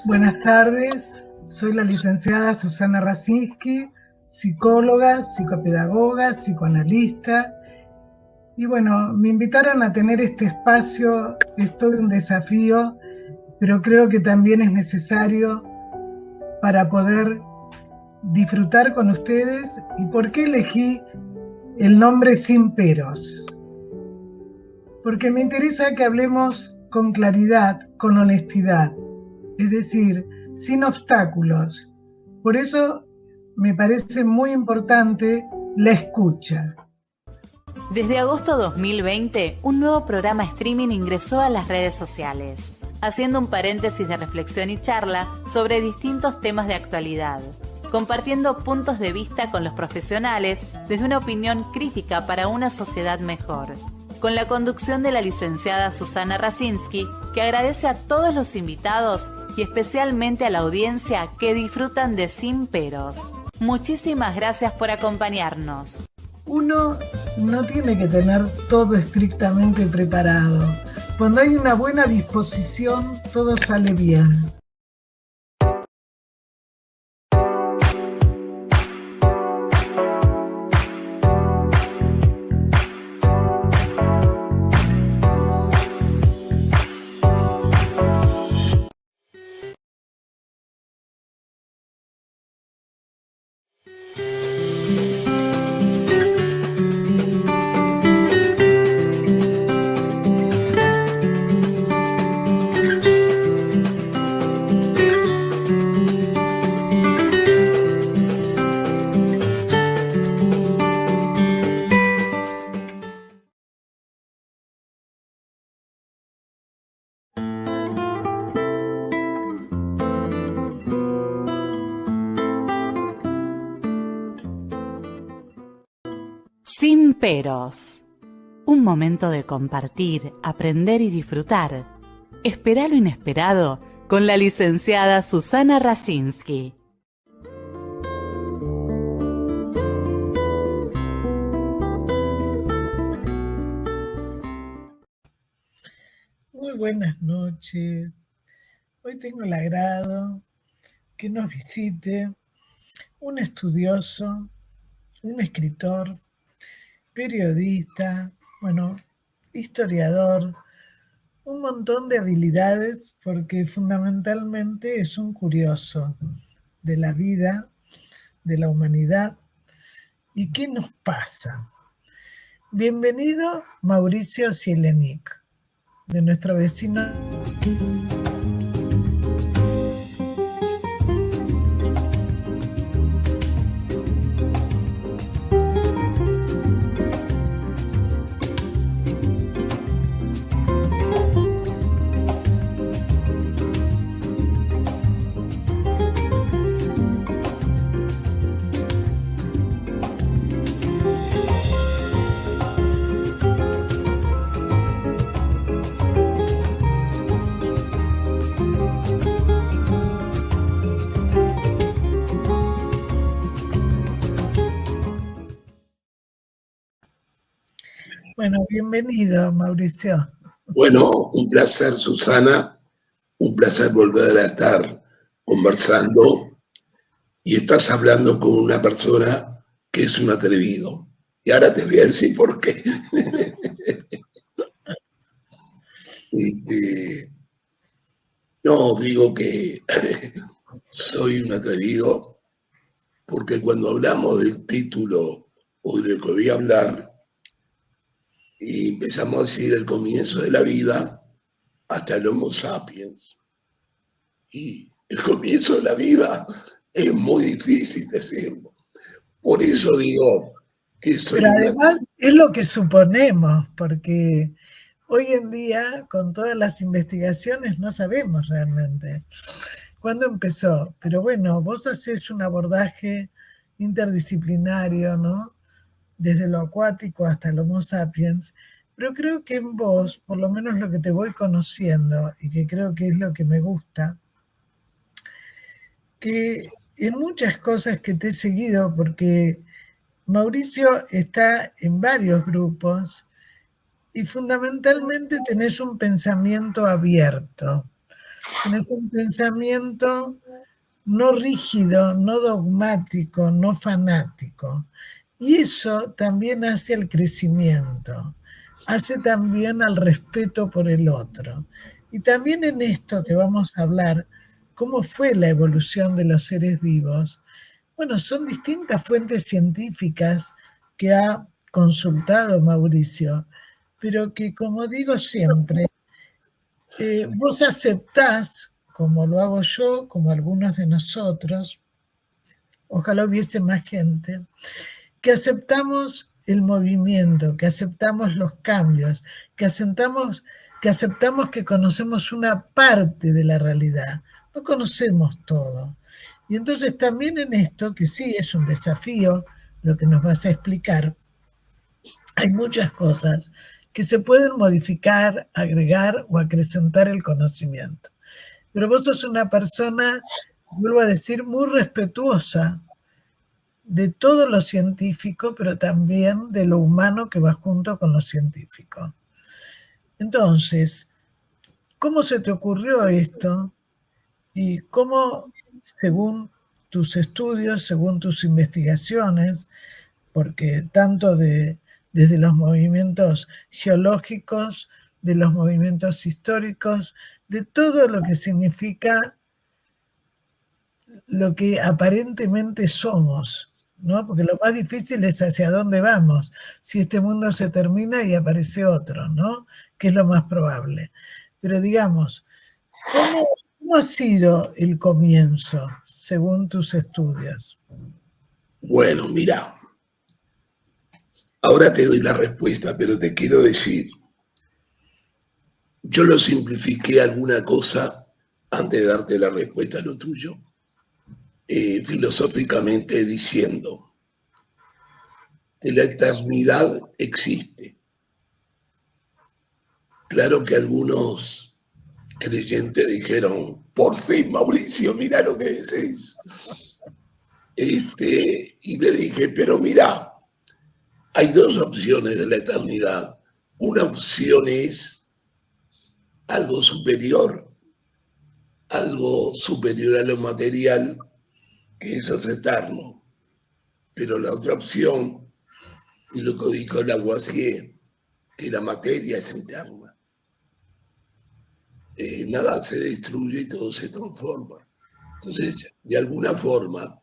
Buenas tardes, soy la licenciada Susana Rasinski, psicóloga, psicopedagoga, psicoanalista. Y bueno, me invitaron a tener este espacio, es todo un desafío, pero creo que también es necesario para poder disfrutar con ustedes. ¿Y por qué elegí el nombre Sin Peros? Porque me interesa que hablemos con claridad, con honestidad, es decir, sin obstáculos. Por eso me parece muy importante la escucha. Desde agosto 2020, un nuevo programa streaming ingresó a las redes sociales, haciendo un paréntesis de reflexión y charla sobre distintos temas de actualidad, compartiendo puntos de vista con los profesionales desde una opinión crítica para una sociedad mejor, con la conducción de la licenciada Susana Rasinski, que agradece a todos los invitados y especialmente a la audiencia que disfrutan de Sin Peros. Muchísimas gracias por acompañarnos. Uno no tiene que tener todo estrictamente preparado. Cuando hay una buena disposición, todo sale bien. Sin Peros. Un momento de compartir, aprender y disfrutar. Espera lo inesperado con la licenciada Susana Rasinski. Muy buenas noches. Hoy tengo el agrado que nos visite un estudioso, un escritor, periodista, historiador, un montón de habilidades, porque fundamentalmente es un curioso de la vida, de la humanidad y qué nos pasa. Bienvenido Mauricio Cielenic, de nuestro vecino. Bueno, bienvenido, Mauricio. Bueno, un placer, Susana, un placer volver a estar conversando y estás hablando con una persona que es un atrevido. Y ahora te voy a decir por qué. No, digo que soy un atrevido porque cuando hablamos del título o de lo que voy a hablar, y empezamos a decir el comienzo de la vida hasta el Homo sapiens. Y el comienzo de la vida es muy difícil decirlo. Por eso digo que soy... Pero además es lo que suponemos, porque hoy en día, con todas las investigaciones, no sabemos realmente cuándo empezó. Pero bueno, vos hacés un abordaje interdisciplinario, ¿no? Desde lo acuático hasta el Homo sapiens. Pero creo que en vos, por lo menos lo que te voy conociendo, y que creo que es lo que me gusta, que en muchas cosas que te he seguido, porque Mauricio está en varios grupos y fundamentalmente tenés un pensamiento abierto. Tienes un pensamiento no rígido, no dogmático, no fanático. Y eso también hace al crecimiento, hace también al respeto por el otro. Y también en esto que vamos a hablar, cómo fue la evolución de los seres vivos. Bueno, son distintas fuentes científicas que ha consultado Mauricio, pero que, como digo siempre, vos aceptás, como lo hago yo, como algunos de nosotros, ojalá hubiese más gente, que aceptamos el movimiento, que aceptamos los cambios, que aceptamos que conocemos una parte de la realidad, no conocemos todo. Y entonces también en esto, que sí es un desafío, lo que nos vas a explicar, hay muchas cosas que se pueden modificar, agregar o acrecentar el conocimiento. Pero vos sos una persona, vuelvo a decir, muy respetuosa de todo lo científico, pero también de lo humano que va junto con lo científico. Entonces, ¿cómo se te ocurrió esto? Y cómo, según tus estudios, según tus investigaciones, porque tanto desde los movimientos geológicos, de los movimientos históricos, de todo lo que significa lo que aparentemente somos, ¿no? Porque lo más difícil es hacia dónde vamos, si este mundo se termina y aparece otro, ¿no? Que es lo más probable. Pero digamos, ¿cómo ha sido el comienzo, según tus estudios? Bueno, mira, ahora te doy la respuesta, pero te quiero decir, yo lo simplifiqué alguna cosa antes de darte la respuesta a lo tuyo, filosóficamente diciendo que la eternidad existe. Claro que algunos creyentes dijeron, por fin, Mauricio, mira lo que decís. Y le dije, pero mira, hay dos opciones de la eternidad. Una opción es algo superior a lo material, que eso es eterno. Pero la otra opción, y lo que dijo Lavoisier, que la materia es eterna. Nada se destruye y todo se transforma. Entonces, de alguna forma,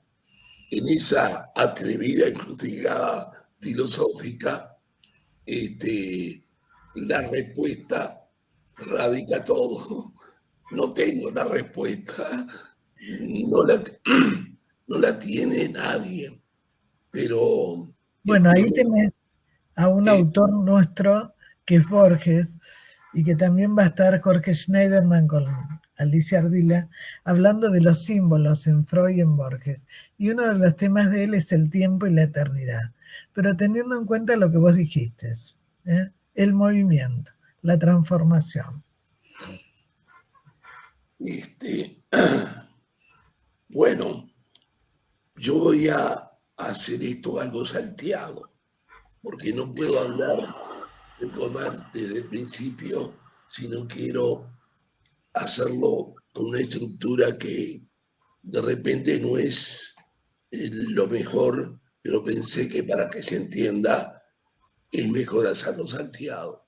en esa atrevida encrucijada filosófica, la respuesta radica todo. No tengo la respuesta, no la, no la tiene nadie, pero Bueno, ahí tenés a un es, autor nuestro que es Borges y que también va a estar Jorge Schneiderman con Alicia Ardila hablando de los símbolos en Freud y en Borges. Y uno de los temas de él es el tiempo y la eternidad. Pero teniendo en cuenta lo que vos dijiste, el movimiento, la transformación. bueno, yo voy a hacer esto algo salteado, porque no puedo hablar de comer desde el principio si no quiero hacerlo con una estructura que de repente no es lo mejor, pero pensé que para que se entienda es mejor hacerlo salteado.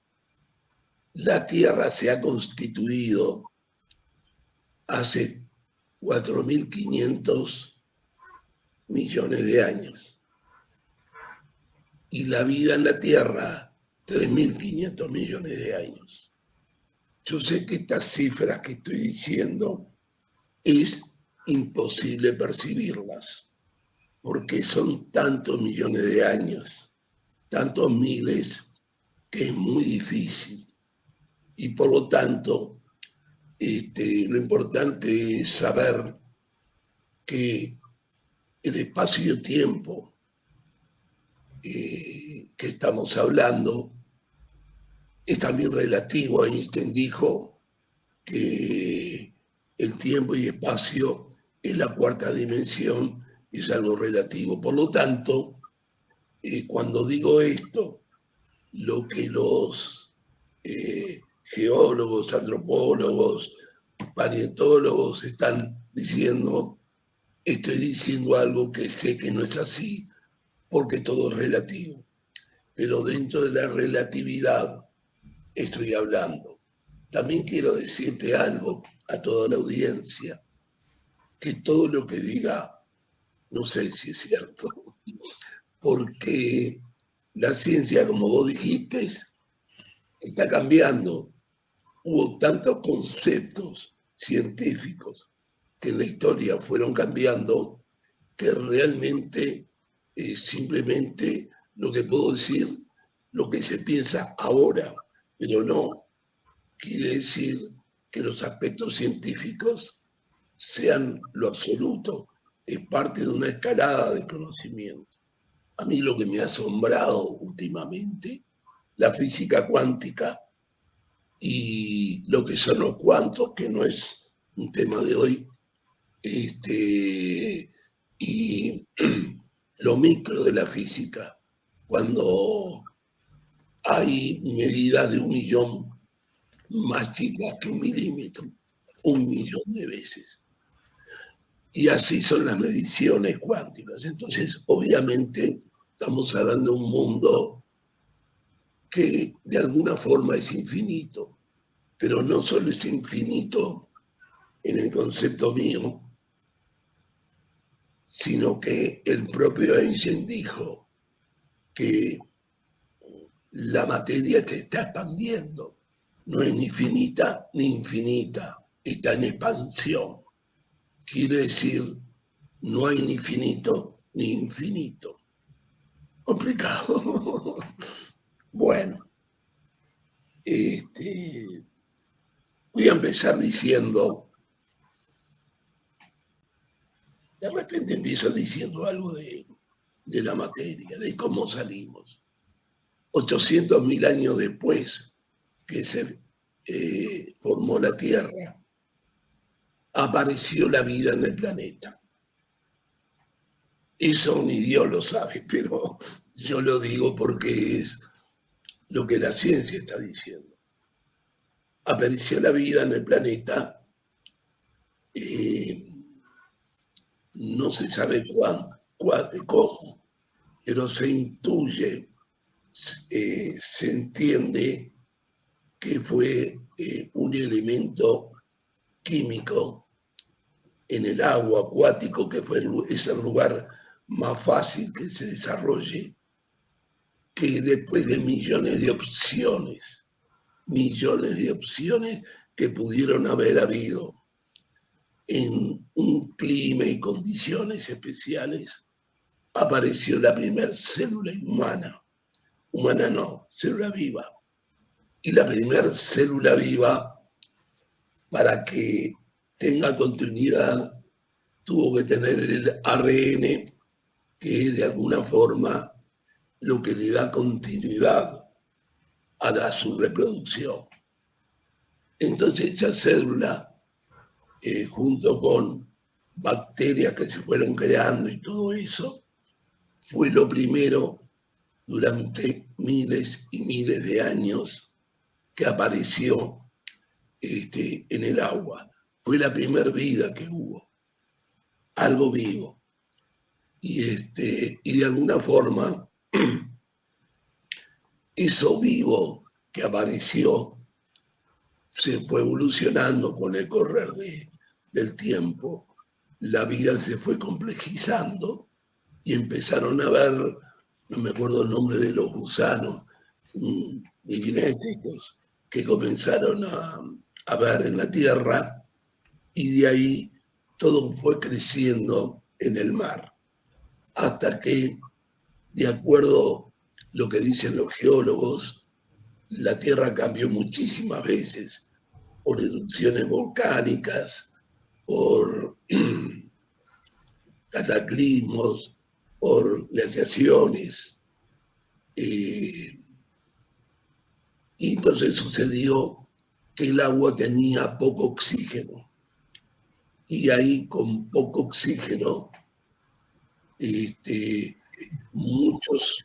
La Tierra se ha constituido hace 4.500 millones de años y la vida en la Tierra 3.500 millones de años. Yo sé que estas cifras que estoy diciendo es imposible percibirlas, porque son tantos millones de años, tantos miles, que es muy difícil. Y por lo tanto, lo importante es saber que el espacio-tiempo que estamos hablando es también relativo. Einstein dijo que el tiempo y espacio es la cuarta dimensión, es algo relativo. Por lo tanto, cuando digo esto, lo que los geólogos, antropólogos paleontólogos están diciendo, estoy diciendo algo que sé que no es así, porque todo es relativo. Pero dentro de la relatividad estoy hablando. También quiero decirte algo a toda la audiencia, que todo lo que diga, no sé si es cierto, porque la ciencia, como vos dijiste, está cambiando. Hubo tantos conceptos científicos que en la historia fueron cambiando que realmente simplemente lo que puedo decir, lo que se piensa ahora, pero no quiere decir que los aspectos científicos sean lo absoluto, es parte de una escalada de conocimiento. A mí lo que me ha asombrado últimamente, la física cuántica y lo que son los cuantos, que no es un tema de hoy, y lo micro de la física, cuando hay medidas de 1.000.000 más chicas que 1 milímetro, 1.000.000 de veces. Y así son las mediciones cuánticas. Entonces, obviamente, estamos hablando de un mundo que de alguna forma es infinito, pero no solo es infinito en el concepto mío, sino que el propio Einstein dijo que la materia se está expandiendo, no es ni finita ni infinita, está en expansión. Quiere decir, no hay ni finito ni infinito. Complicado. Bueno, voy a empezar diciendo, de repente empiezo diciendo algo de la materia, de cómo salimos. 800.000 años después que se formó la Tierra, apareció la vida en el planeta. Eso ni Dios lo sabe, pero yo lo digo porque es lo que la ciencia está diciendo. Apareció la vida en el planeta, no se sabe cómo, pero se intuye, se entiende que fue un elemento químico en el agua acuático, que es el lugar más fácil que se desarrolle, que después de millones de opciones que pudieron haber habido en un clima y condiciones especiales, apareció la primera célula humana no, célula viva. Y la primera célula viva, para que tenga continuidad, tuvo que tener el ARN, que es de alguna forma lo que le da continuidad a su reproducción. Entonces esa célula, junto con bacterias que se fueron creando y todo eso, fue lo primero durante miles y miles de años que apareció en el agua. Fue la primera vida que hubo, algo vivo. Y de alguna forma, eso vivo que apareció se fue evolucionando con el correr del tiempo. La vida se fue complejizando y empezaron a ver, no me acuerdo el nombre de los gusanos milimétricos, que comenzaron a ver en la Tierra, y de ahí todo fue creciendo en el mar, hasta que, de acuerdo a lo que dicen los geólogos, la Tierra cambió muchísimas veces por erupciones volcánicas, por cataclismos, por glaciaciones. Y entonces sucedió que el agua tenía poco oxígeno. Y ahí, con poco oxígeno, muchos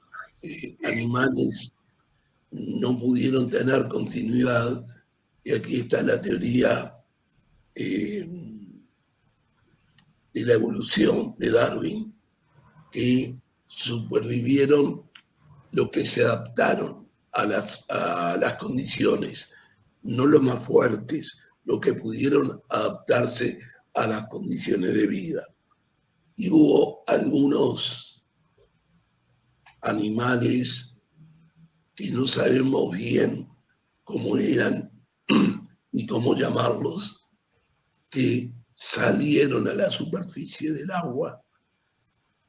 animales no pudieron tener continuidad. Y aquí está la teoría de la evolución de Darwin, que supervivieron los que se adaptaron a las condiciones, no los más fuertes, los que pudieron adaptarse a las condiciones de vida. Y hubo algunos animales que no sabemos bien cómo eran ni cómo llamarlos, que salieron a la superficie del agua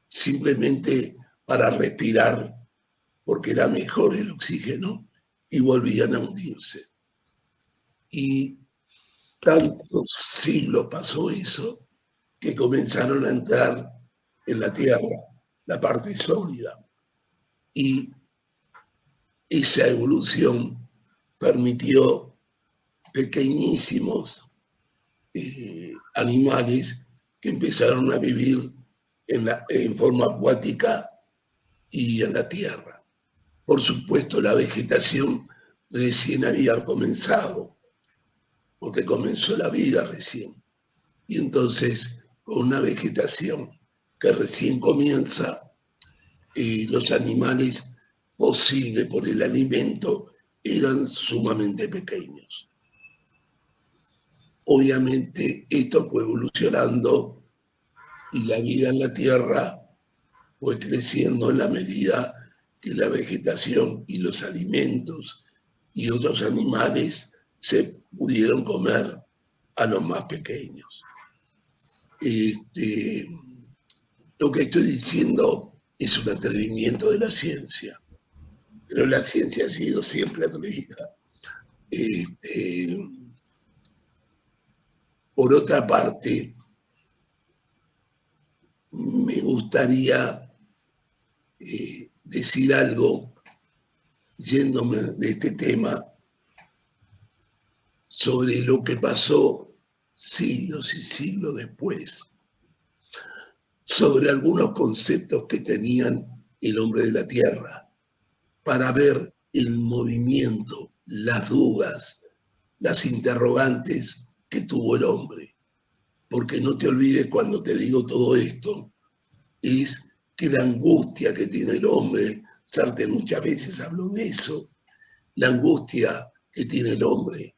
simplemente para respirar, porque era mejor el oxígeno, y volvían a hundirse. Y tantos siglos pasó eso, que comenzaron a entrar en la tierra, la parte sólida. Y esa evolución permitió pequeñísimos animales que empezaron a vivir en forma acuática y en la tierra. Por supuesto, la vegetación recién había comenzado, porque comenzó la vida recién. Y entonces, con una vegetación que recién comienza, los animales posibles por el alimento eran sumamente pequeños. Obviamente, esto fue evolucionando y la vida en la Tierra fue creciendo en la medida que la vegetación y los alimentos y otros animales se pudieron comer a los más pequeños. Lo que estoy diciendo es un atrevimiento de la ciencia, pero la ciencia ha sido siempre atrevida. Por otra parte, me gustaría decir algo, yéndome de este tema, sobre lo que pasó siglos y siglos después, sobre algunos conceptos que tenían el hombre de la tierra, para ver el movimiento, las dudas, las interrogantes que tuvo el hombre. Porque no te olvides, cuando te digo todo esto, es que la angustia que tiene el hombre, Sartre muchas veces habló de eso, la angustia que tiene el hombre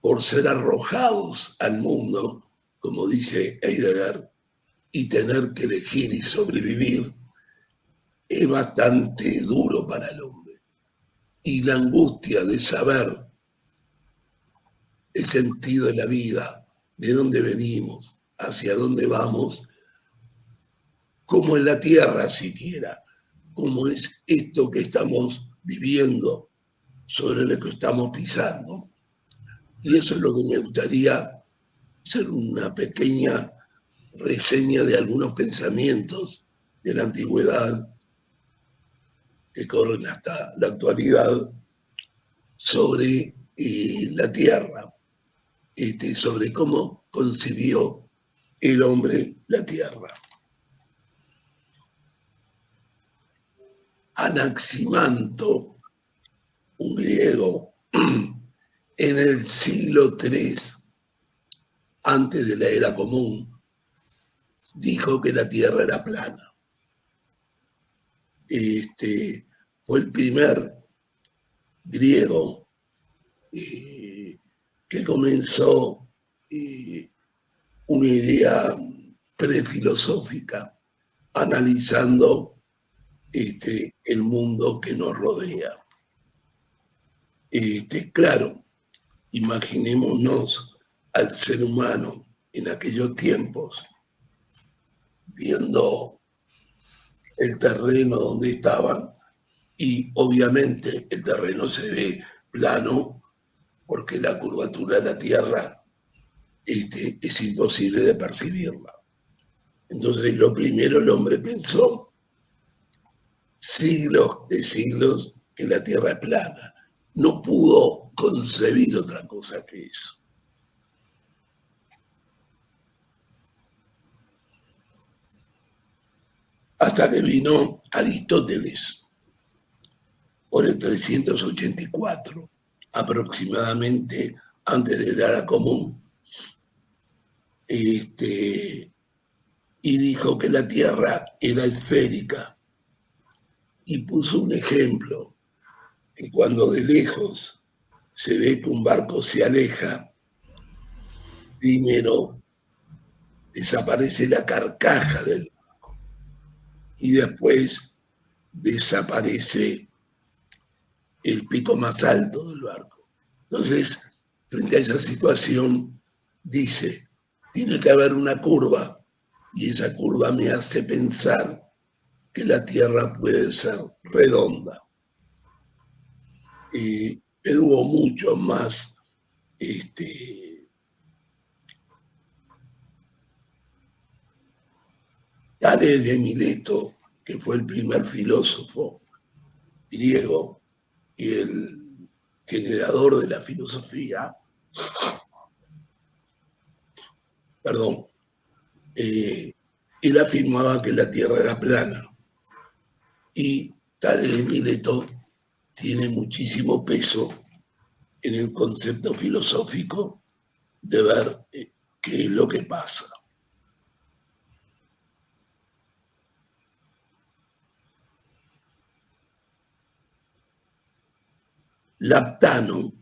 por ser arrojados al mundo, como dice Heidegger, y tener que elegir y sobrevivir, es bastante duro para el hombre. Y la angustia de saber el sentido de la vida, de dónde venimos, hacia dónde vamos, cómo es la tierra siquiera, cómo es esto que estamos viviendo, sobre lo que estamos pisando. Y eso es lo que me gustaría hacer una pequeña reseña de algunos pensamientos de la antigüedad que corren hasta la actualidad sobre la tierra, sobre cómo concibió el hombre la tierra. Anaximanto, un griego, en el siglo III, antes de la era común, dijo que la tierra era plana. Fue el primer griego que comenzó una idea prefilosófica analizando el mundo que nos rodea. Claro, imaginémonos al ser humano en aquellos tiempos viendo el terreno donde estaban, y obviamente el terreno se ve plano porque la curvatura de la Tierra es imposible de percibirla. Entonces, lo primero el hombre pensó, siglos de siglos, que la Tierra es plana. No pudo concebir otra cosa que eso. Hasta que vino Aristóteles, por el 384, aproximadamente antes de la era común, y dijo que la Tierra era esférica y puso un ejemplo, que cuando de lejos se ve que un barco se aleja, primero desaparece la carcaja del barco y después desaparece el pico más alto del barco. Entonces, frente a esa situación, dice, tiene que haber una curva y esa curva me hace pensar que la Tierra puede ser redonda. Pero hubo mucho más Tales de Mileto, que fue el primer filósofo griego y el generador de la filosofía, él afirmaba que la Tierra era plana. Y Tales de Mileto tiene muchísimo peso en el concepto filosófico de ver qué es lo que pasa. Laptano,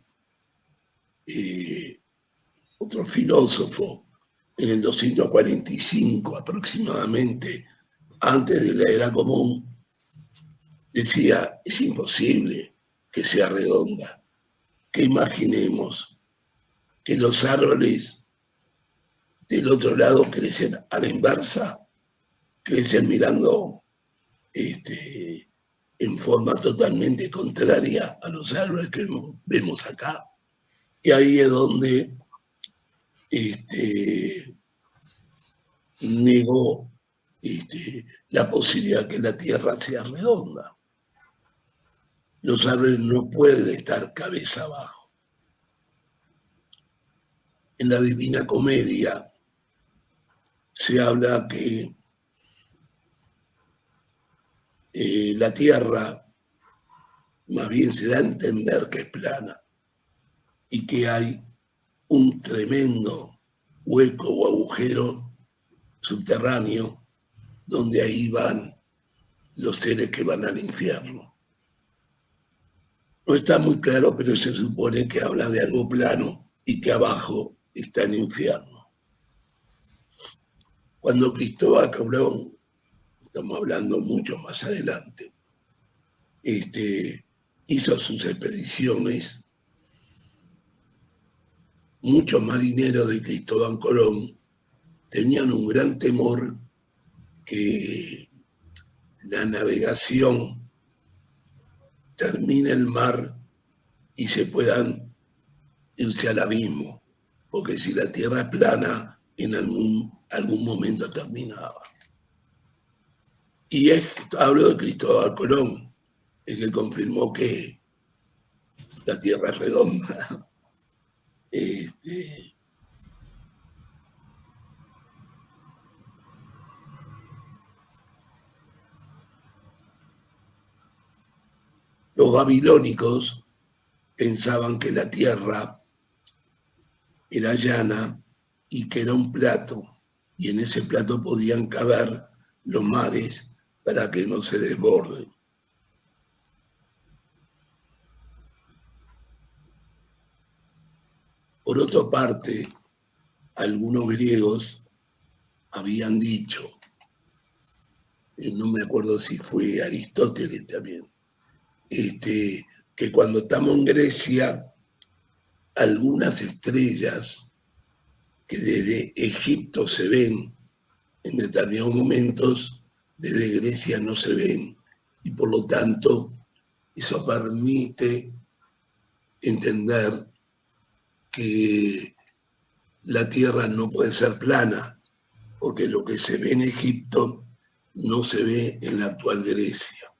otro filósofo, en el 245 aproximadamente, antes de la era común, decía, es imposible que sea redonda, que imaginemos que los árboles del otro lado crecen a la inversa, crecen mirando en forma totalmente contraria a los árboles que vemos acá. Y ahí es donde negó la posibilidad que la Tierra sea redonda. Los árboles no pueden estar cabeza abajo. En la Divina Comedia se habla que la Tierra más bien se da a entender que es plana y que hay un tremendo hueco o agujero subterráneo donde ahí van los seres que van al infierno. No está muy claro, pero se supone que habla de algo plano y que abajo está el infierno. Cuando Cristóbal Colón, estamos hablando mucho más adelante, hizo sus expediciones, muchos marineros de Cristóbal Colón tenían un gran temor que la navegación termine el mar y se puedan irse al abismo, porque si la Tierra es plana, en algún momento terminaba. Y hablo de Cristóbal Colón, el que confirmó que la Tierra es redonda. Los babilónicos pensaban que la Tierra era llana y que era un plato, y en ese plato podían caber los mares para que no se desborden. Por otra parte, algunos griegos habían dicho, no me acuerdo si fue Aristóteles también, que cuando estamos en Grecia, algunas estrellas que desde Egipto se ven en determinados momentos, desde Grecia no se ven, y por lo tanto eso permite entender que la Tierra no puede ser plana, porque lo que se ve en Egipto no se ve en la actual Grecia.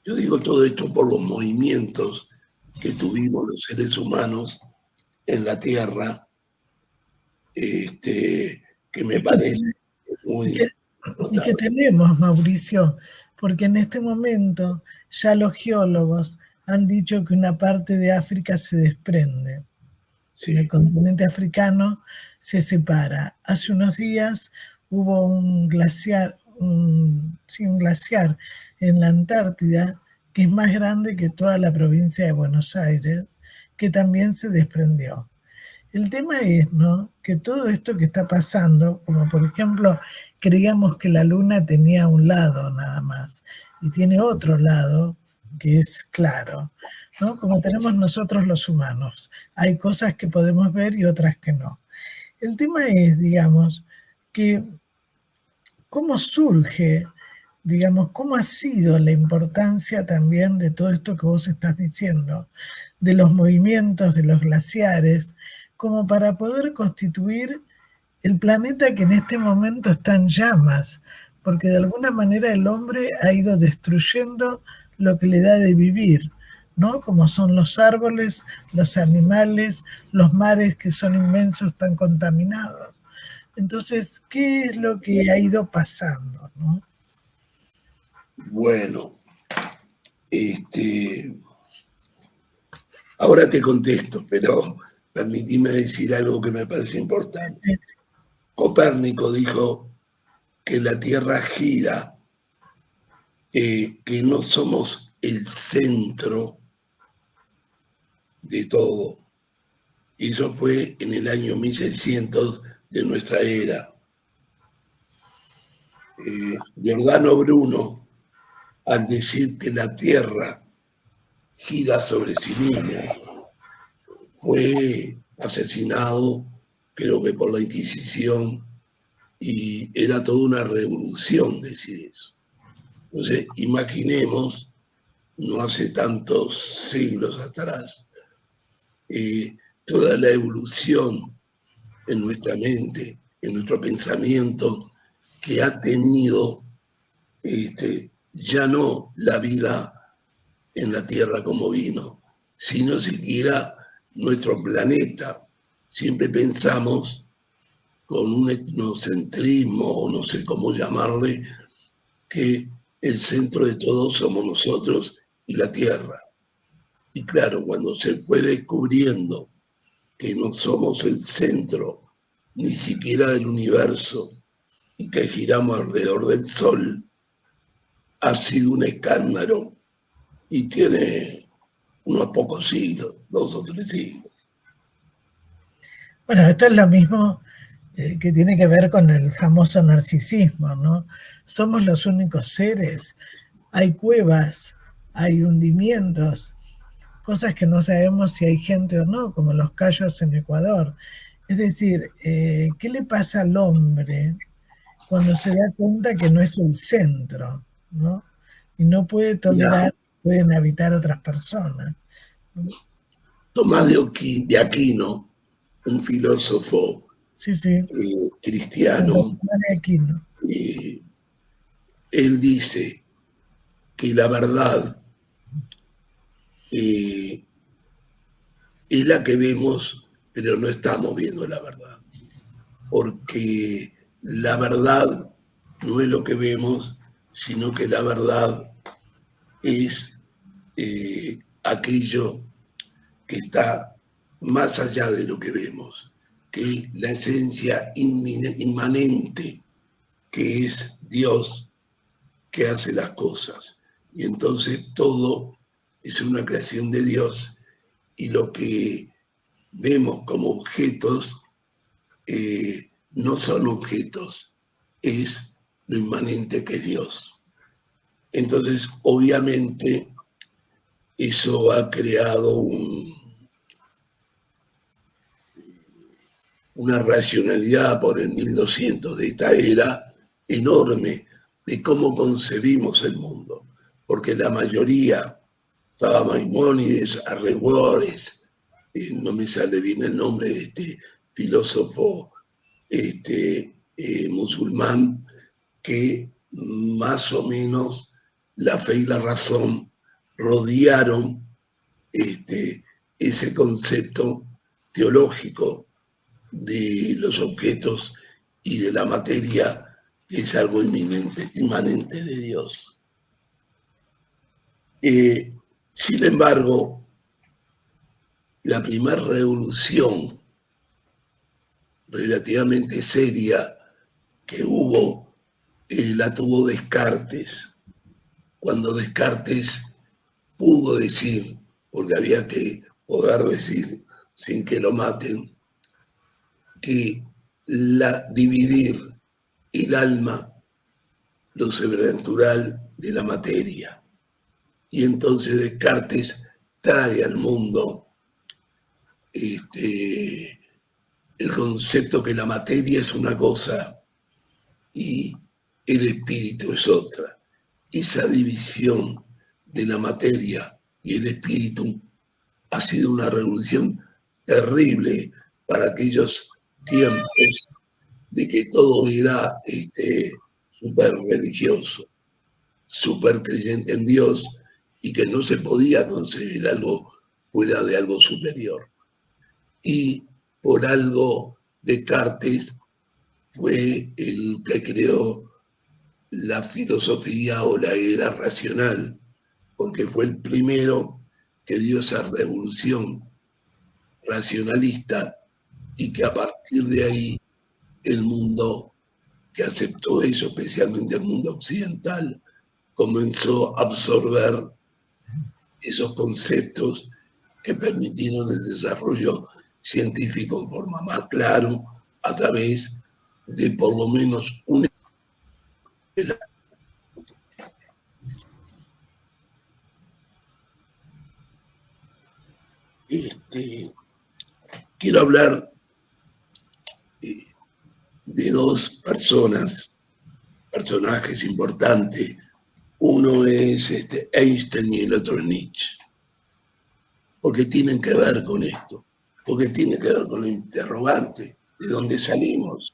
Yo digo todo esto por los movimientos que tuvimos los seres humanos en la Tierra, que me parece muy... Y que tenemos, Mauricio, porque en este momento ya los geólogos han dicho que una parte de África se desprende. en el continente africano, se separa. Hace unos días hubo un glaciar en la Antártida, que es más grande que toda la provincia de Buenos Aires, que también se desprendió. El tema es, ¿no?, que todo esto que está pasando, como por ejemplo, creíamos que la Luna tenía un lado nada más, y tiene otro lado que es claro, ¿no? Como tenemos nosotros los humanos. Hay cosas que podemos ver y otras que no. El tema es, digamos, que cómo surge, digamos, cómo ha sido la importancia también de todo esto que vos estás diciendo, de los movimientos de los glaciares, como para poder constituir el planeta que en este momento está en llamas, porque de alguna manera el hombre ha ido destruyendo lo que le da de vivir, ¿no? Como son los árboles, los animales, los mares que son inmensos, tan contaminados. Entonces, ¿qué es lo que ha ido pasando, ¿no? Bueno, ahora te contesto, pero permitime decir algo que me parece importante. Sí. Copérnico dijo que la Tierra gira, que no somos el centro de todo. Y eso fue en el año 1600 de nuestra era. Giordano Bruno, al decir que la Tierra gira sobre sí mismo, fue asesinado, creo que por la Inquisición, y era toda una revolución decir eso. Entonces, imaginemos, no hace tantos siglos atrás, toda la evolución en nuestra mente, en nuestro pensamiento, que ha tenido ya no la vida en la Tierra como vino, sino siquiera nuestro planeta. Siempre pensamos con un etnocentrismo, o no sé cómo llamarle, que el centro de todo somos nosotros y la Tierra. Y claro, cuando se fue descubriendo que no somos el centro ni siquiera del universo y que giramos alrededor del Sol, ha sido un escándalo y tiene unos pocos siglos, 2 o 3 siglos. Bueno, esto es lo mismo que tiene que ver con el famoso narcisismo, ¿no? Somos los únicos seres, hay cuevas, hay hundimientos, cosas que no sabemos si hay gente o no, como los cayos en Ecuador. Es decir, ¿qué le pasa al hombre cuando se da cuenta que no es el centro, ¿no? Y no puede tolerar que pueden habitar otras personas. Tomás de Aquino, un filósofo Sí, sí. cristiano, De Aquino. Él dice que la verdad es la que vemos, pero no estamos viendo la verdad. Porque la verdad no es lo que vemos, sino que la verdad es aquello que está más allá de lo que vemos, que es la esencia inmanente, que es Dios, que hace las cosas. Y entonces todo es una creación de Dios, y lo que vemos como objetos no son objetos, es lo inmanente que es Dios. Entonces, obviamente, eso ha creado una racionalidad por el 1200 de esta era enorme de cómo concebimos el mundo, porque la mayoría, estaba Maimónides, Arregüores, no me sale bien el nombre de este filósofo musulmán, que más o menos la fe y la razón rodearon ese concepto teológico de los objetos y de la materia, que es algo inmanente de Dios. Sin embargo, la primera revolución relativamente seria que hubo, la tuvo Descartes, cuando Descartes pudo decir, porque había que poder decir sin que lo maten, que dividir el alma lo sobrenatural de la materia. Y entonces Descartes trae al mundo el concepto que la materia es una cosa y el espíritu es otra. Esa división de la materia y el espíritu ha sido una revolución terrible para aquellos tiempos de que todo era súper religioso, súper creyente en Dios y que no se podía concebir algo fuera de algo superior. Y por algo Descartes fue el que creó la filosofía o la era racional, porque fue el primero que dio esa revolución racionalista y que a partir de ahí el mundo que aceptó eso, especialmente el mundo occidental, comenzó a absorber esos conceptos que permitieron el desarrollo científico en forma más claro a través de por lo menos una. Quiero hablar de dos personajes importantes. Uno es Einstein y el otro es Nietzsche, porque tienen que ver con esto, porque tiene que ver con la interrogante de dónde salimos.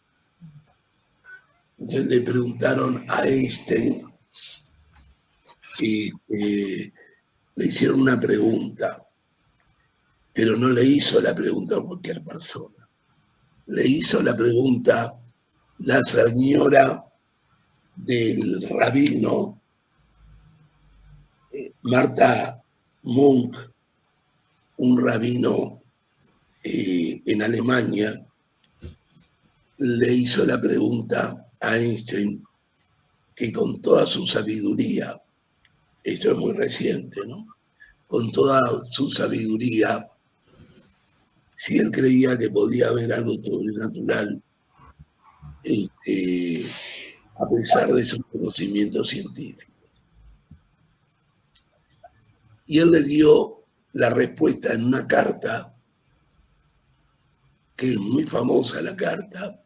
Entonces le preguntaron a Einstein, le hicieron una pregunta, pero no le hizo la pregunta a cualquier persona. Le hizo la pregunta la señora del rabino Marta Munk, un rabino en Alemania, le hizo la pregunta a Einstein, que con toda su sabiduría, esto es muy reciente, ¿no? Con toda su sabiduría, si él creía que podía haber algo sobrenatural, a pesar de sus conocimientos científicos. Y él le dio la respuesta en una carta, que es muy famosa la carta,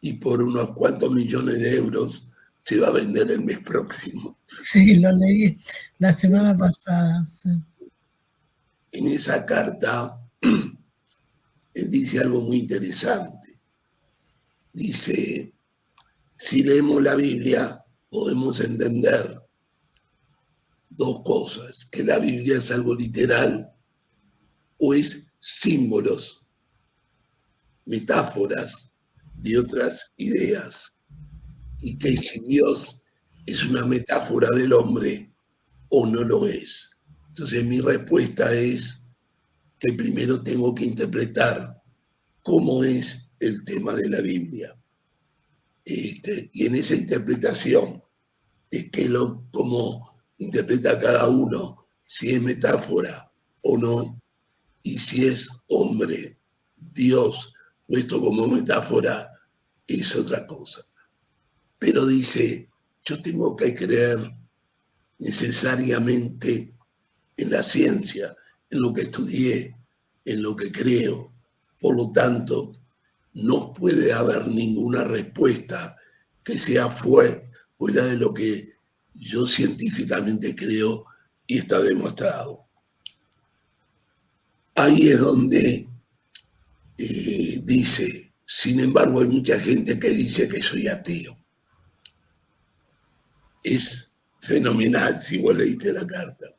y por unos cuantos millones de euros se va a vender el mes próximo. Sí, lo leí la semana pasada. Sí. En esa carta, él dice algo muy interesante. Dice, si leemos la Biblia, podemos entender dos cosas, que la Biblia es algo literal o es símbolos, metáforas de otras ideas, y que si Dios es una metáfora del hombre o no lo es. Entonces mi respuesta es que primero tengo que interpretar cómo es el tema de la Biblia. Y en esa interpretación es que cómo interpreta cada uno, si es metáfora o no, y si es hombre, Dios, puesto como metáfora, es otra cosa. Pero dice, yo tengo que creer necesariamente en la ciencia, en lo que estudié, en lo que creo. Por lo tanto, no puede haber ninguna respuesta que sea fuera de lo que yo científicamente creo y está demostrado. Ahí es donde dice, sin embargo, hay mucha gente que dice que soy ateo. Es fenomenal si vos leíste la carta.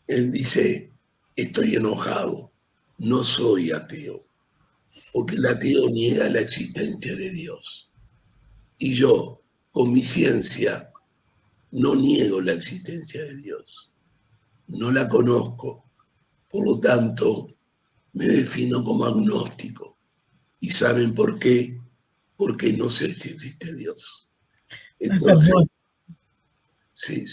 Él dice, estoy enojado, no soy ateo, porque el ateo niega la existencia de Dios. Y yo, con mi ciencia, no niego la existencia de Dios, no la conozco. Por lo tanto, me defino como agnóstico. ¿Y saben por qué? Porque no sé si existe Dios. Entonces, sí.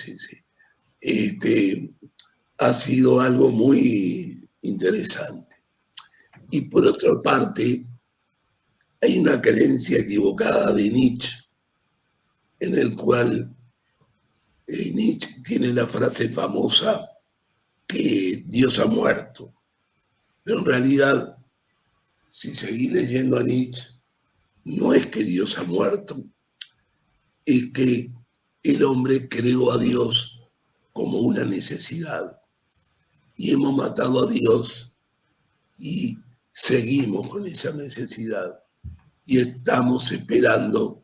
Ha sido algo muy interesante. Y por otra parte, hay una creencia equivocada de Nietzsche, en el cual Nietzsche tiene la frase famosa que Dios ha muerto. Pero en realidad, si seguís leyendo a Nietzsche, no es que Dios ha muerto, es que el hombre creó a Dios como una necesidad. Y hemos matado a Dios y seguimos con esa necesidad. Y estamos esperando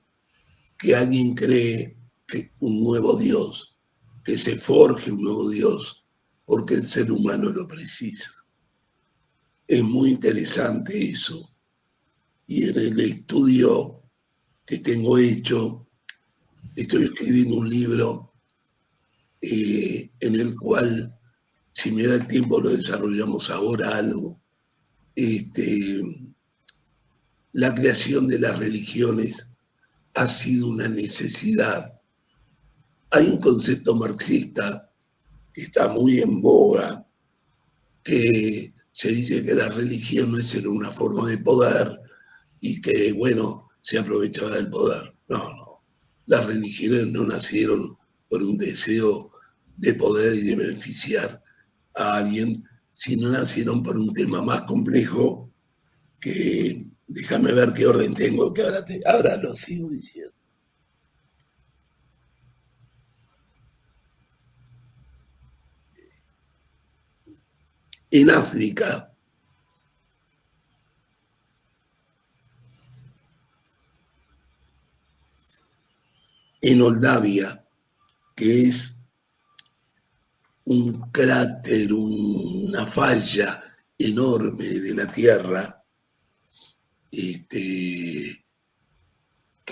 que alguien cree que un nuevo Dios, que se forje un nuevo Dios, porque el ser humano lo precisa. Es muy interesante eso. Y en el estudio que tengo hecho, estoy escribiendo un libro en el cual, si me da el tiempo, lo desarrollamos ahora algo. La creación de las religiones ha sido una necesidad. Hay un concepto marxista que está muy en boga, que se dice que la religión no es solo una forma de poder y que, bueno, se aprovechaba del poder. No. Las religiones no nacieron por un deseo de poder y de beneficiar a alguien, sino nacieron por un tema más complejo que, déjame ver qué orden tengo, que ahora lo sigo diciendo. En África, en Moldavia, que es un cráter, una falla enorme de la Tierra, que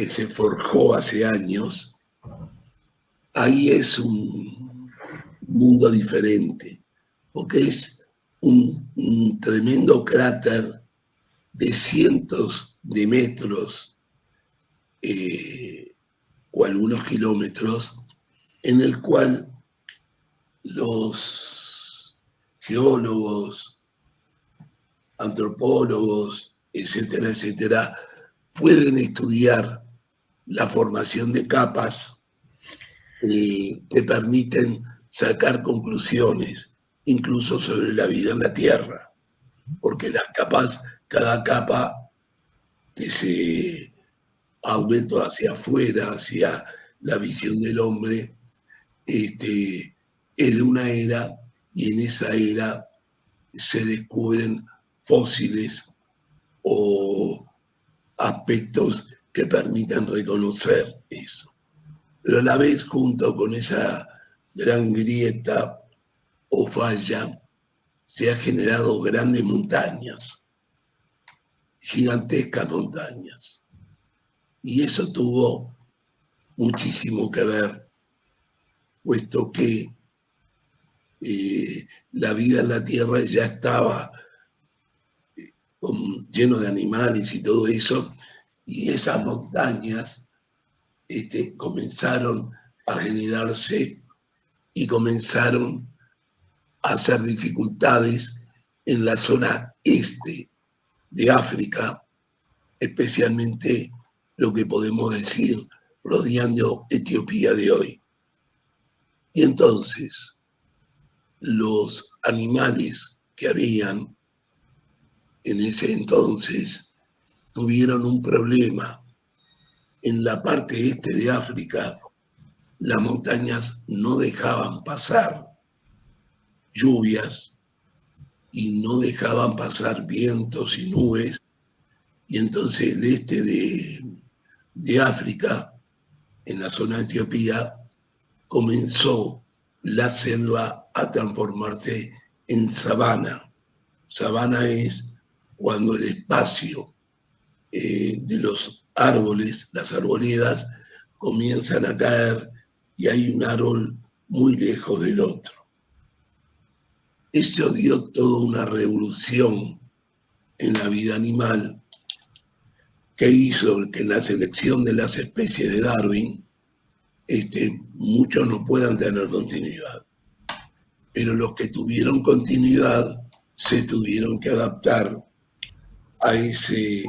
se forjó hace años, ahí es un mundo diferente, porque es un tremendo cráter de cientos de metros o algunos kilómetros, en el cual los geólogos, antropólogos, etcétera, pueden estudiar la formación de capas que permiten sacar conclusiones, incluso sobre la vida en la Tierra, porque las capas, cada capa que se ha vuelto hacia afuera, hacia la visión del hombre, es de una era, y en esa era se descubren fósiles o aspectos que permitan reconocer eso. Pero a la vez, junto con esa gran grieta o falla, se han generado grandes montañas, gigantescas montañas. Y eso tuvo muchísimo que ver, puesto que la vida en la Tierra ya estaba lleno de animales y todo eso, y esas montañas comenzaron a generarse y comenzaron a hacer dificultades en la zona este de África, especialmente lo que podemos decir rodeando Etiopía de hoy. Y entonces los animales que habían en ese entonces tuvieron un problema. En la parte este de África, las montañas no dejaban pasar lluvias y no dejaban pasar vientos y nubes, y entonces el este de África, en la zona de Etiopía, comenzó la selva a transformarse en sabana. Sabana es cuando el espacio de los árboles, las arboledas, comienzan a caer y hay un árbol muy lejos del otro. Eso dio toda una revolución en la vida animal que hizo que en la selección de las especies de Darwin muchos no puedan tener continuidad. Pero los que tuvieron continuidad se tuvieron que adaptar a ese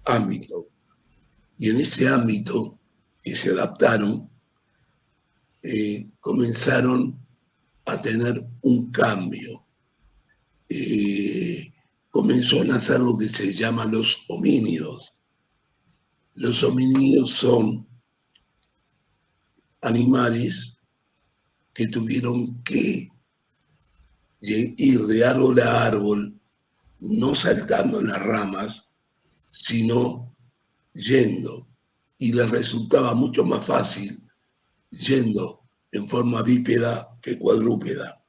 ámbito. Y en ese ámbito que se adaptaron, comenzaron a tener un cambio. Comenzó a nacer lo que se llama los homínidos. Los homínidos son animales que tuvieron que ir de árbol a árbol, no saltando en las ramas, sino yendo. Y les resultaba mucho más fácil yendo en forma bípeda que cuadrúpeda.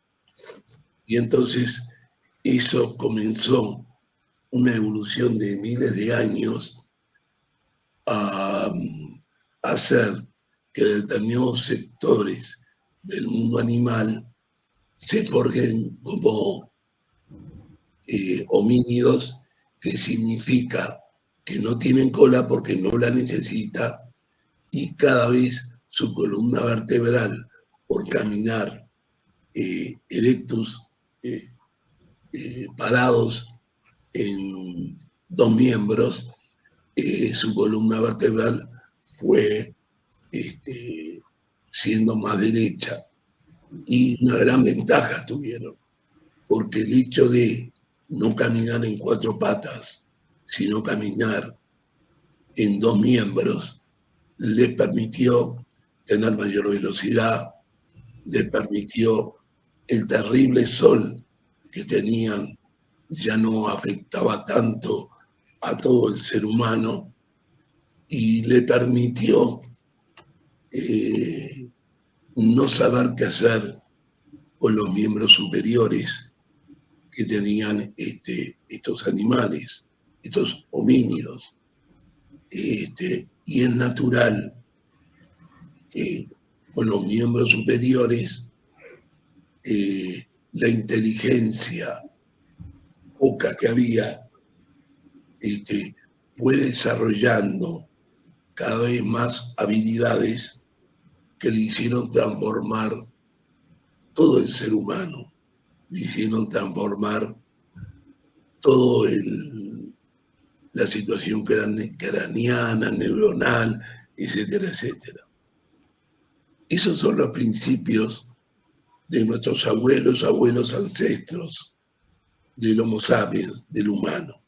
Y entonces eso comenzó una evolución de miles de años a hacer que determinados sectores del mundo animal se forjen como homínidos, que significa que no tienen cola porque no la necesita, y cada vez su columna vertebral, por caminar erectus, parados en dos miembros, su columna vertebral fue siendo más derecha. Y una gran ventaja tuvieron, porque el hecho de no caminar en cuatro patas, sino caminar en dos miembros, les permitió tener mayor velocidad, les permitió el terrible sol que tenían, ya no afectaba tanto a todo el ser humano, y le permitió no saber qué hacer con los miembros superiores que tenían estos animales, estos homínidos. Y es natural que con los miembros superiores la inteligencia poca que había fue desarrollando cada vez más habilidades que le hicieron transformar todo el ser humano, le hicieron transformar todo la situación craneana, neuronal, etcétera, etcétera. Esos son los principios de nuestros abuelos ancestros, del Homo sapiens, del humano.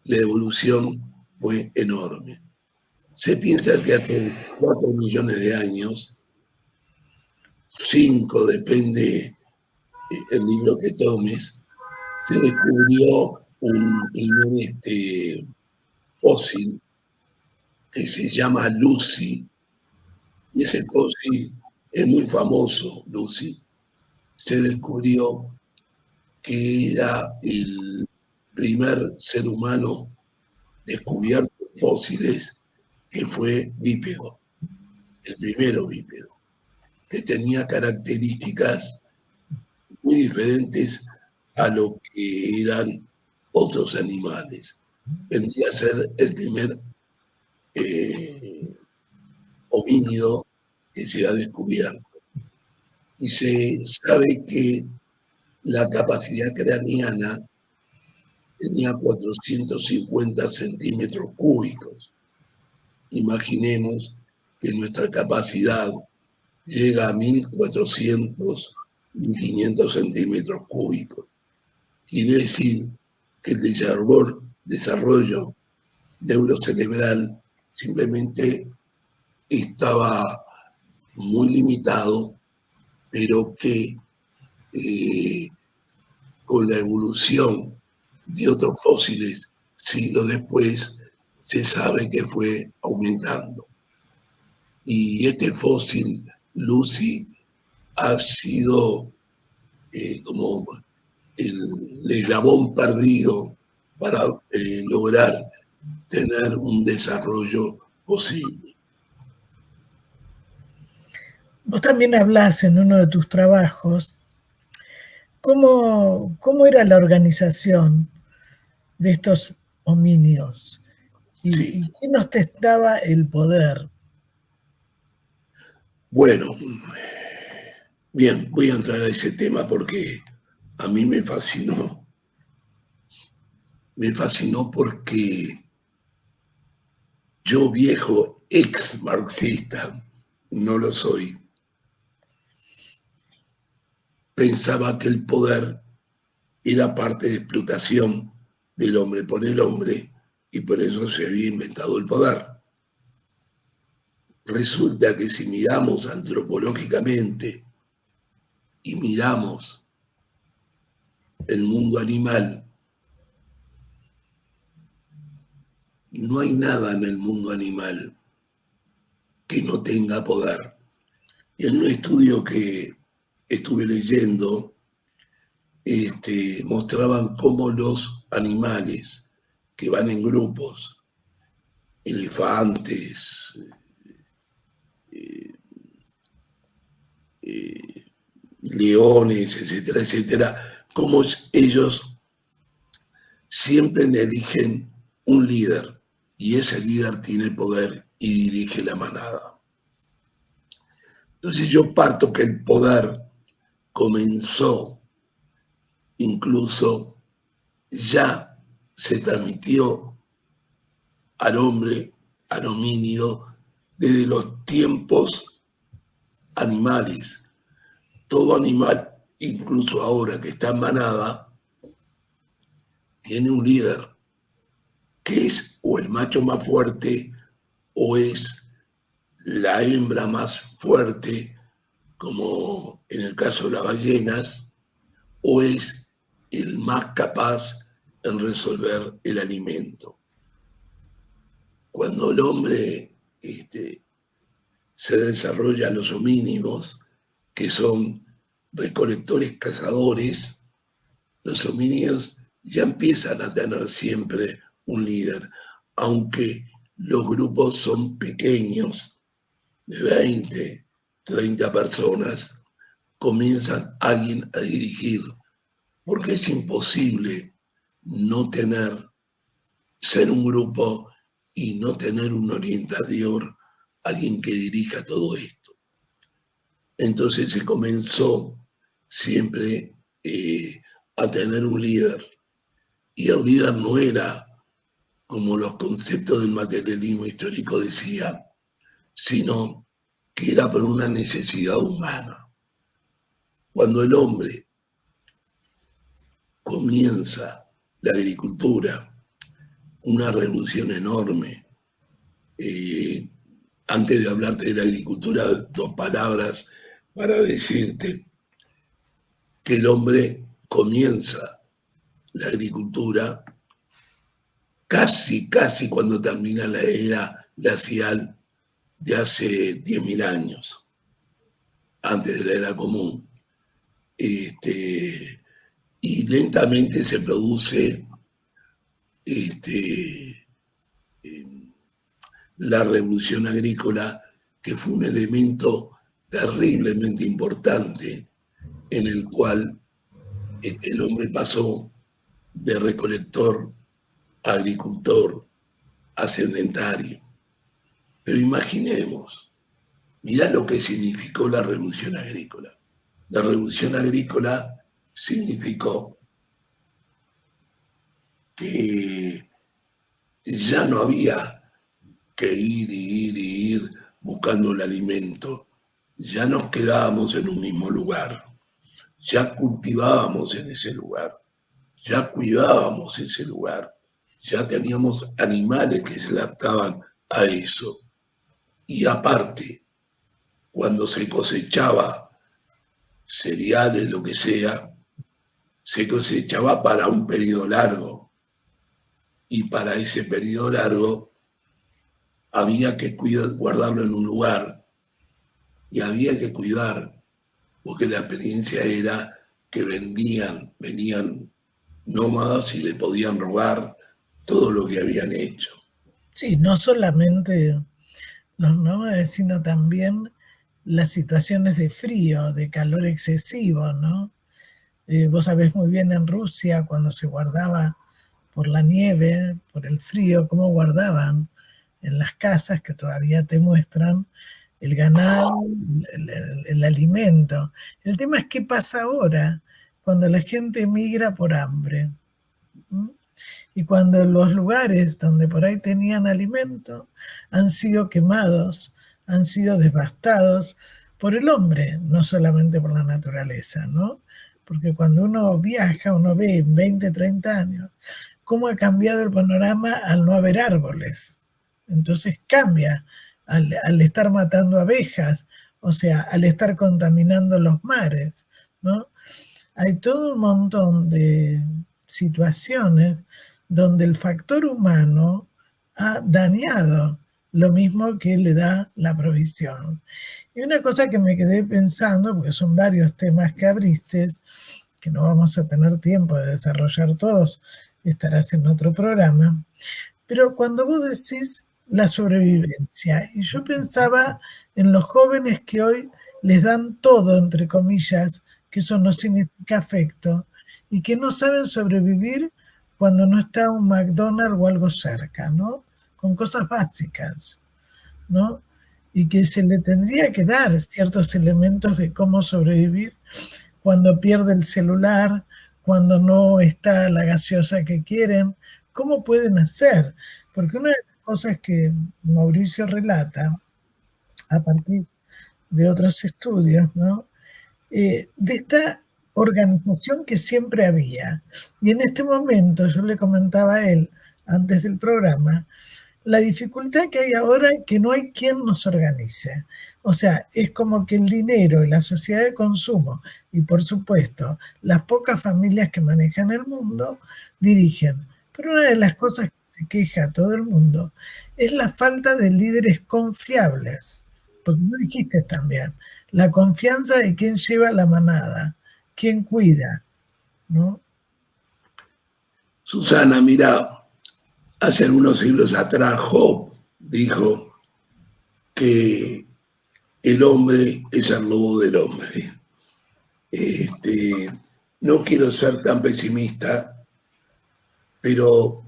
La evolución fue enorme. Se piensa que hace 4 millones de años, 5, depende el libro que tomes, se descubrió un primer fósil que se llama Lucy, y ese fósil es muy famoso, Lucy. Se descubrió que era el primer ser humano descubierto en fósiles que fue bípedo, el primero bípedo, que tenía características muy diferentes a lo que eran otros animales. Vendría a ser el primer homínido que se ha descubierto. Y se sabe que la capacidad craneana tenía 450 centímetros cúbicos. Imaginemos que nuestra capacidad llega a 1.400, 1.500 centímetros cúbicos. Quiere decir que el desarrollo neurocerebral simplemente estaba muy limitado, pero que con la evolución de otros fósiles siglos después se sabe que fue aumentando. Y este fósil, Lucy, ha sido como el eslabón perdido para lograr tener un desarrollo posible. Vos también hablás en uno de tus trabajos cómo era la organización de estos homínidos. Sí. ¿Y quién ostentaba el poder? Bueno, bien, voy a entrar a ese tema porque a mí me fascinó. Me fascinó porque yo, viejo ex marxista, no lo soy, pensaba que el poder era parte de explotación del hombre por el hombre y por eso se había inventado el poder. Resulta que si miramos antropológicamente y miramos el mundo animal, no hay nada en el mundo animal que no tenga poder. Y en un estudio que estuve leyendo, mostraban cómo los animales que van en grupos, elefantes, leones, etcétera, etcétera, cómo ellos siempre eligen un líder y ese líder tiene poder y dirige la manada. Entonces yo parto que el poder comenzó, incluso ya se transmitió al hombre, al homínido, desde los tiempos animales. Todo animal, incluso ahora que está en manada, tiene un líder, que es o el macho más fuerte o es la hembra más fuerte, como en el caso de las ballenas, o es el más capaz en resolver el alimento. Cuando el hombre se desarrolla los homínidos, que son recolectores cazadores, los homínidos ya empiezan a tener siempre un líder, aunque los grupos son pequeños, de 20, 30 personas, comienzan alguien a dirigir, porque es imposible no ser un grupo y no tener un orientador, alguien que dirija todo esto. Entonces se comenzó siempre a tener un líder, y el líder no era como los conceptos del materialismo histórico decían, sino que era por una necesidad humana. Cuando el hombre comienza la agricultura, una revolución enorme, antes de hablarte de la agricultura, 2 palabras para decirte que el hombre comienza la agricultura casi cuando termina la era glacial de hace 10.000 años, antes de la era común. Y lentamente se produce la revolución agrícola, que fue un elemento terriblemente importante en el cual el hombre pasó de recolector a agricultor, a sedentario. Pero imaginemos, mirá lo que significó la revolución agrícola. La revolución agrícola significó que ya no había que ir buscando el alimento. Ya nos quedábamos en un mismo lugar. Ya cultivábamos en ese lugar. Ya cuidábamos ese lugar. Ya teníamos animales que se adaptaban a eso. Y aparte, cuando se cosechaba cereales, lo que sea, se cosechaba para un periodo largo. Y para ese periodo largo había que guardarlo en un lugar. Y había que cuidar, porque la experiencia era que venían nómadas y le podían robar todo lo que habían hecho. Sí, no solamente los nómades, sino también las situaciones de frío, de calor excesivo, ¿no? Vos sabés muy bien en Rusia, cuando se guardaba por la nieve, por el frío, cómo guardaban en las casas que todavía te muestran el ganado, el alimento. El tema es qué pasa ahora cuando la gente migra por hambre. ¿Mm? Y cuando los lugares donde por ahí tenían alimento han sido quemados, han sido devastados por el hombre, no solamente por la naturaleza, ¿no? Porque cuando uno viaja, uno ve en 20, 30 años cómo ha cambiado el panorama al no haber árboles. Entonces cambia al estar matando abejas, o sea, al estar contaminando los mares, ¿no? Hay todo un montón de situaciones donde el factor humano ha dañado lo mismo que le da la provisión. Y una cosa que me quedé pensando, porque son varios temas que abriste, que no vamos a tener tiempo de desarrollar todos, estarás en otro programa, pero cuando vos decís la sobrevivencia, y yo pensaba en los jóvenes que hoy les dan todo, entre comillas, que eso no significa afecto, y que no saben sobrevivir cuando no está un McDonald's o algo cerca, ¿no? Con cosas básicas, ¿no? Y que se le tendría que dar ciertos elementos de cómo sobrevivir cuando pierde el celular, cuando no está la gaseosa que quieren, ¿cómo pueden hacer? Porque una de las cosas que Mauricio relata, a partir de otros estudios, ¿no? De esta organización que siempre había. Y en este momento, yo le comentaba a él antes del programa, la dificultad que hay ahora es que no hay quien nos organice. O sea, es como que el dinero y la sociedad de consumo, y por supuesto, las pocas familias que manejan el mundo, dirigen. Pero una de las cosas que se queja a todo el mundo es la falta de líderes confiables. Porque tú dijiste también, la confianza de quién lleva la manada, quién cuida, ¿no? Susana, mira, hace algunos siglos atrás Job dijo que el hombre es el lobo del hombre. No quiero ser tan pesimista, pero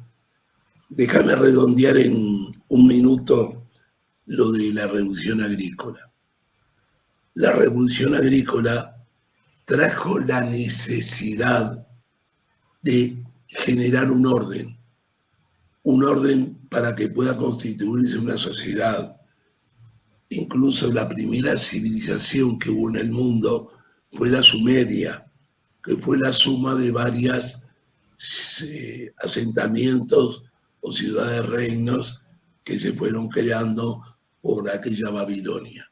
déjame redondear en un minuto lo de la revolución agrícola. La revolución agrícola trajo la necesidad de generar un orden para que pueda constituirse una sociedad. Incluso la primera civilización que hubo en el mundo fue la Sumeria, que fue la suma de varios asentamientos o ciudades-reinos que se fueron creando por aquella Babilonia.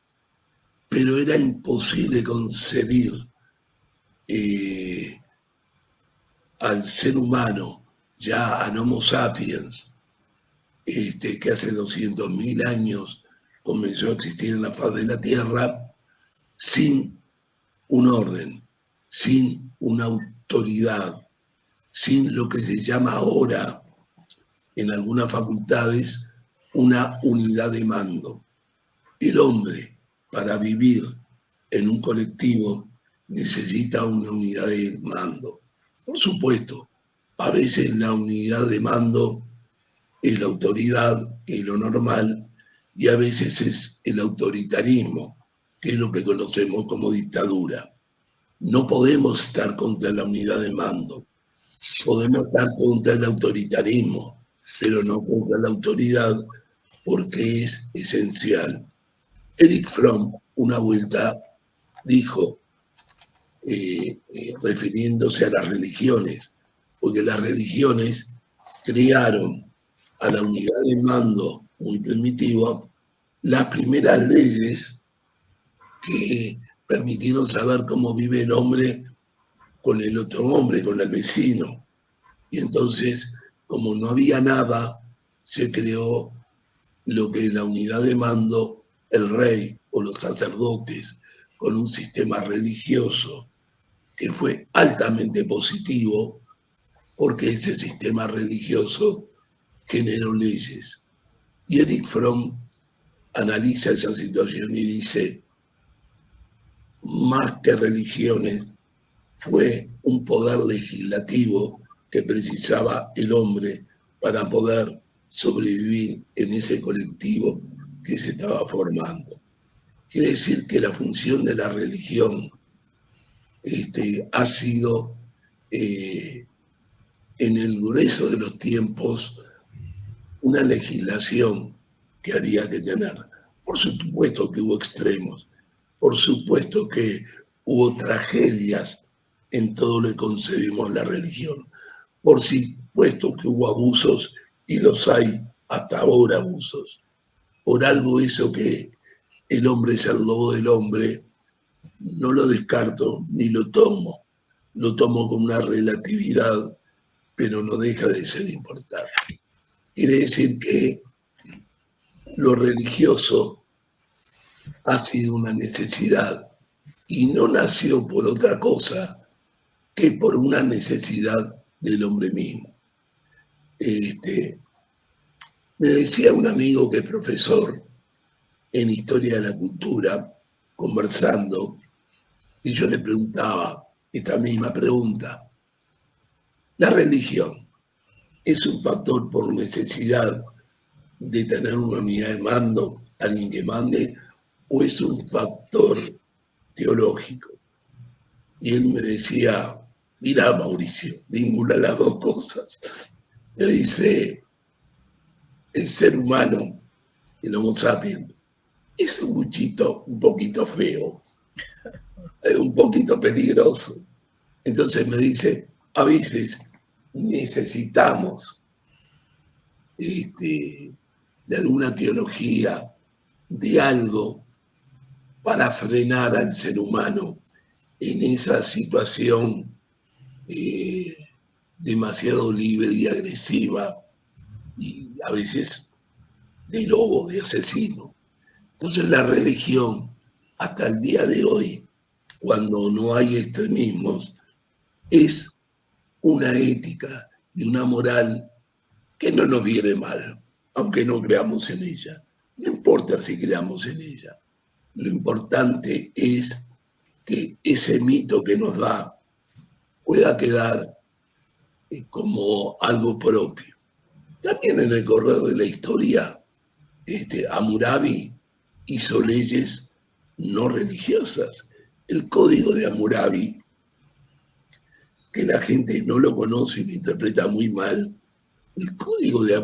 Pero era imposible concebir al ser humano, ya al Homo sapiens, que hace 200.000 años comenzó a existir en la faz de la Tierra, sin un orden, sin una autoridad, sin lo que se llama ahora en algunas facultades una unidad de mando. El hombre, para vivir en un colectivo, necesita una unidad de mando. Por supuesto, a veces la unidad de mando es la autoridad, que es lo normal, y a veces es el autoritarismo, que es lo que conocemos como dictadura. No podemos estar contra la unidad de mando, podemos estar contra el autoritarismo, pero no contra la autoridad, porque es esencial. Erich Fromm, una vuelta, dijo, refiriéndose a las religiones, porque las religiones crearon a la unidad de mando muy primitiva las primeras leyes que permitieron saber cómo vive el hombre con el otro hombre, con el vecino. Y entonces, como no había nada, se creó lo que es la unidad de mando, el rey o los sacerdotes, con un sistema religioso que fue altamente positivo, porque ese sistema religioso generó leyes. Y Erich Fromm analiza esa situación y dice, más que religiones, fue un poder legislativo que precisaba el hombre para poder sobrevivir en ese colectivo que se estaba formando. Quiere decir que la función de la religión ha sido, en el grueso de los tiempos, una legislación que había que tener. Por supuesto que hubo extremos, por supuesto que hubo tragedias en todo lo que concebimos la religión, por supuesto que hubo abusos y los hay hasta ahora abusos. Por algo eso que el hombre es el lobo del hombre, no lo descarto ni lo tomo con una relatividad, pero no deja de ser importante. Quiere decir que lo religioso ha sido una necesidad y no nació por otra cosa que por una necesidad del hombre mismo. Me decía un amigo que es profesor en Historia de la Cultura, conversando, y yo le preguntaba esta misma pregunta. ¿La religión es un factor por necesidad de tener una unidad de mando, alguien que mande, o es un factor teológico? Y él me decía, mira, Mauricio, ninguna de las dos cosas. Me dice, el ser humano, el Homo sapiens, es un poquito feo, un poquito peligroso. Entonces me dice, a veces necesitamos de alguna teología, de algo para frenar al ser humano en esa situación demasiado libre y agresiva, y a veces de lobo, de asesino. Entonces la religión, hasta el día de hoy, cuando no hay extremismos, es una ética y una moral que no nos viene mal, aunque no creamos en ella. No importa si creamos en ella. Lo importante es que ese mito que nos da pueda quedar como algo propio. También en el correr de la historia, Hammurabi hizo leyes no religiosas. El Código de Hammurabi, que la gente no lo conoce y lo interpreta muy mal, el Código de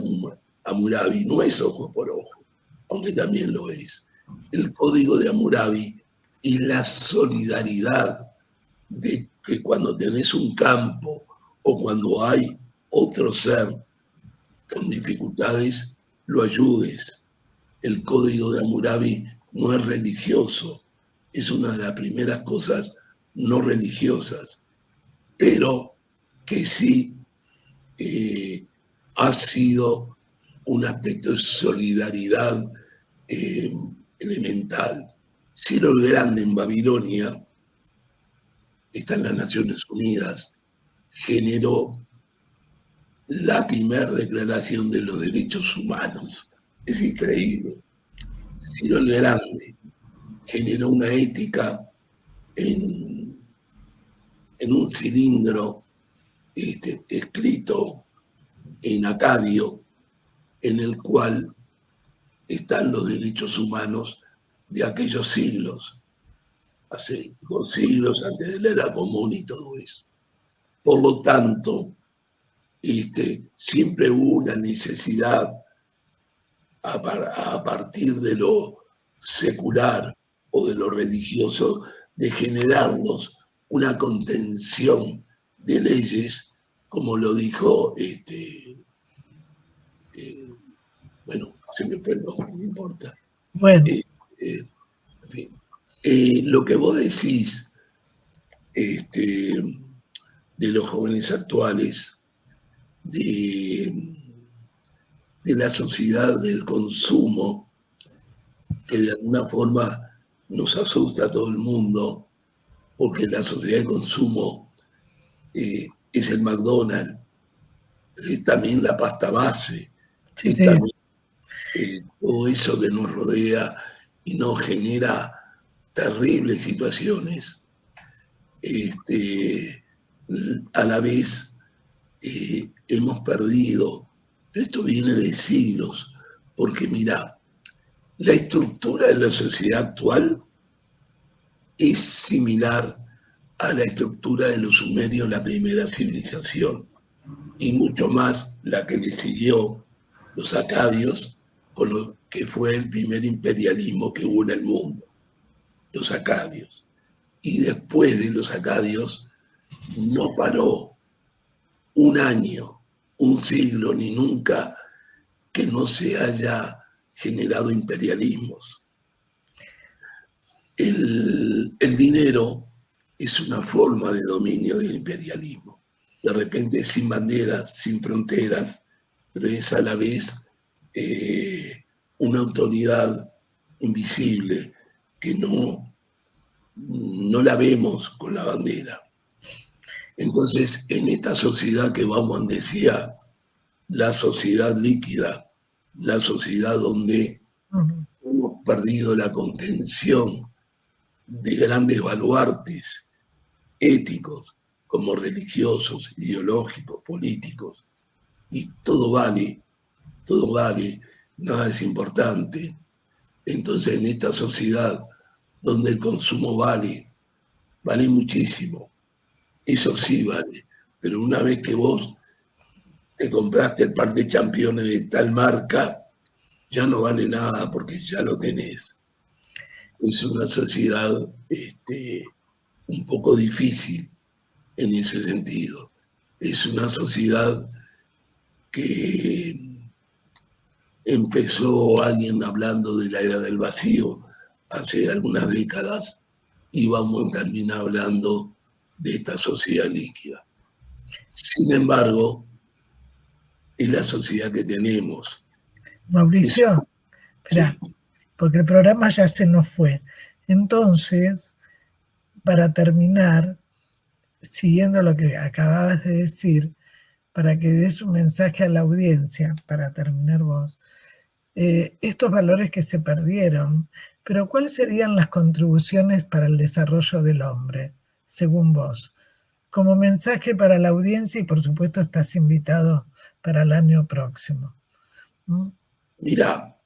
Hammurabi no es ojo por ojo, aunque también lo es. El Código de Hammurabi y la solidaridad de que cuando tenés un campo o cuando hay otro ser con dificultades, lo ayudes. El Código de Hammurabi no es religioso, es una de las primeras cosas no religiosas, pero que sí ha sido un aspecto de solidaridad elemental. Ciro el Grande en Babilonia, está en las Naciones Unidas, generó la primera declaración de los derechos humanos. Es increíble. Ciro el Grande generó una ética en un cilindro escrito en acadio, en el cual están los derechos humanos de aquellos siglos, hace 2 siglos antes de la era común y todo eso. Por lo tanto, siempre hubo una necesidad a partir de lo secular o de lo religioso de generarnos una contención de leyes, como lo dijo, bueno, se me fue el nombre, no importa. Bueno. En fin. Lo que vos decís de los jóvenes actuales, de la sociedad del consumo, que de alguna forma nos asusta a todo el mundo, porque la sociedad de consumo es el McDonald's, es también la pasta base, sí, es sí. también todo eso que nos rodea y nos genera terribles situaciones. A la vez hemos perdido. Esto viene de siglos, porque mira, la estructura de la sociedad actual es similar a la estructura de los sumerios, la primera civilización, y mucho más la que le siguió los acadios, con lo que fue el primer imperialismo que hubo en el mundo, los acadios. Y después de los acadios no paró un año, un siglo, ni nunca que no se haya generado imperialismos. El dinero es una forma de dominio del imperialismo. De repente sin banderas, sin fronteras, pero es a la vez una autoridad invisible que no la vemos con la bandera. Entonces, en esta sociedad que Bauman decía, la sociedad líquida, la sociedad donde hemos perdido la contención de grandes baluartes éticos, como religiosos, ideológicos, políticos, y todo vale, nada es importante. Entonces, en esta sociedad donde el consumo vale muchísimo, eso sí vale, pero una vez que vos te compraste el par de championes de tal marca, ya no vale nada porque ya lo tenés. Es una sociedad un poco difícil en ese sentido. Es una sociedad que empezó alguien hablando de la era del vacío hace algunas décadas y vamos a terminar hablando de esta sociedad líquida. Sin embargo, es la sociedad que tenemos. Mauricio, espera, sí, porque el programa ya se nos fue. Entonces, para terminar, siguiendo lo que acababas de decir, para que des un mensaje a la audiencia, para terminar vos, estos valores que se perdieron, pero ¿cuáles serían las contribuciones para el desarrollo del hombre, según vos? Como mensaje para la audiencia y por supuesto estás invitado para el año próximo. Mira,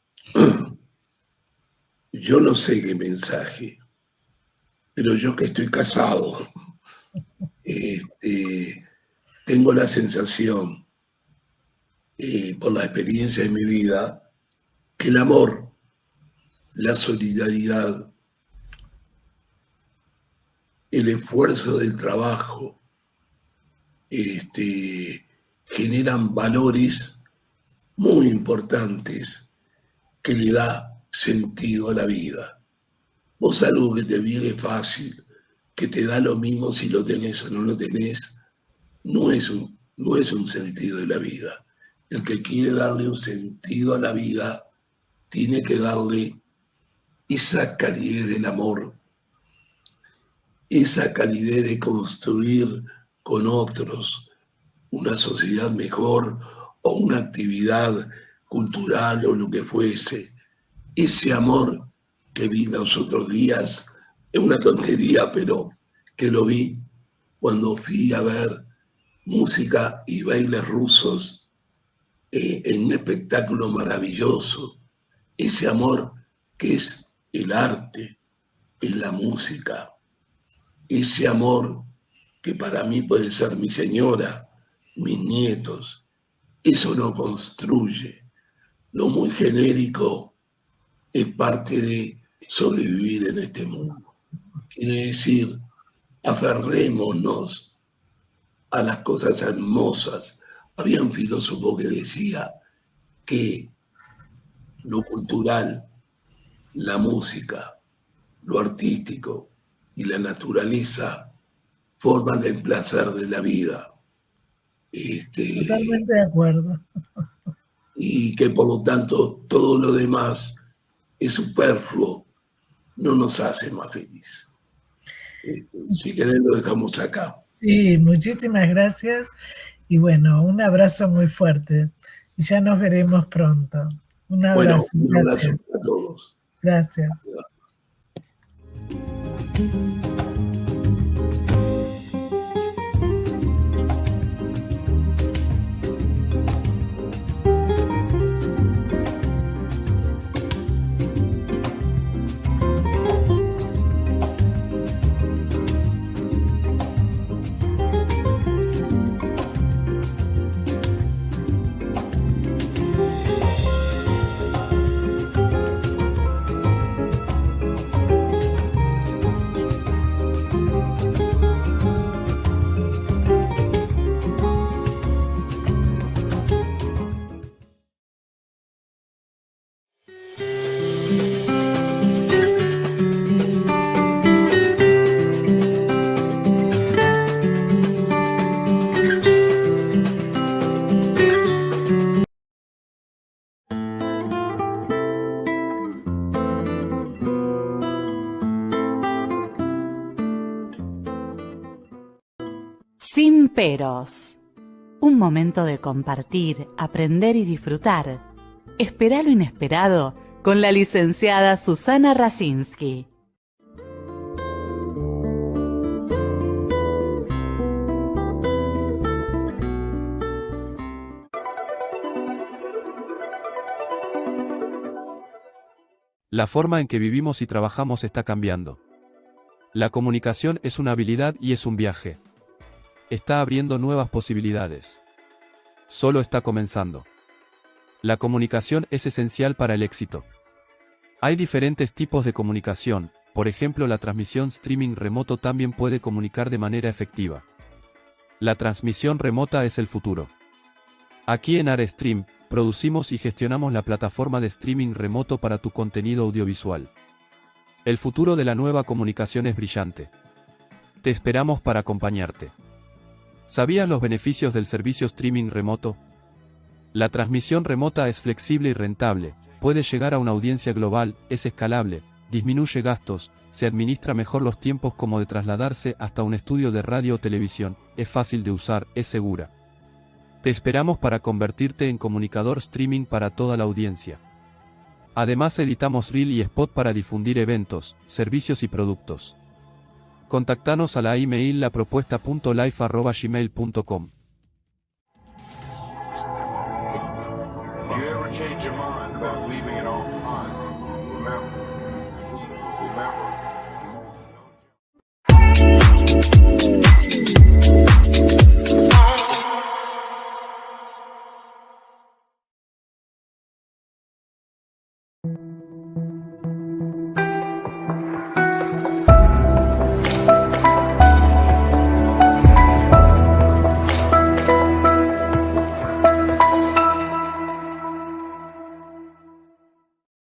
yo no sé qué mensaje, pero yo que estoy casado, tengo la sensación, por la experiencia de mi vida, que el amor, la solidaridad, el esfuerzo del trabajo, generan valores muy importantes que le da sentido a la vida. Vos algo que te viene fácil, que te da lo mismo si lo tenés o no lo tenés, no es un sentido de la vida. El que quiere darle un sentido a la vida tiene que darle esa calidez del amor, esa calidez de construir con otros una sociedad mejor o una actividad cultural o lo que fuese. Ese amor que vi los otros días, es una tontería, pero que lo vi cuando fui a ver música y bailes rusos en un espectáculo maravilloso. Ese amor que es el arte, es la música. Ese amor que para mí puede ser mi señora, mis nietos. Eso no construye. Lo muy genérico es parte de sobrevivir en este mundo. Quiere decir, aferrémonos a las cosas hermosas. Había un filósofo que decía que lo cultural, la música, lo artístico y la naturaleza forman el placer de la vida. Totalmente de acuerdo. Y que por lo tanto todo lo demás es superfluo, no nos hace más feliz. Si querés lo dejamos acá. Sí, muchísimas gracias y bueno, un abrazo muy fuerte. Ya nos veremos pronto. Un abrazo. Bueno, un abrazo a todos. Gracias. Cafeteros. Un momento de compartir, aprender y disfrutar. Espera lo inesperado con la licenciada Susana Rasinski. La forma en que vivimos y trabajamos está cambiando. La comunicación es una habilidad y es un viaje. Está abriendo nuevas posibilidades. Solo está comenzando. La comunicación es esencial para el éxito. Hay diferentes tipos de comunicación, por ejemplo la transmisión streaming remoto también puede comunicar de manera efectiva. La transmisión remota es el futuro. Aquí en AreStream, producimos y gestionamos la plataforma de streaming remoto para tu contenido audiovisual. El futuro de la nueva comunicación es brillante. Te esperamos para acompañarte. ¿Sabías los beneficios del servicio streaming remoto? La transmisión remota es flexible y rentable, puede llegar a una audiencia global, es escalable, disminuye gastos, se administra mejor los tiempos como de trasladarse hasta un estudio de radio o televisión, es fácil de usar, es segura. Te esperamos para convertirte en comunicador streaming para toda la audiencia. Además editamos reel y spot para difundir eventos, servicios y productos. Contactanos a la email lapropuesta.life@gmail.com. If you ever change your mind about leaving it all behind, remember,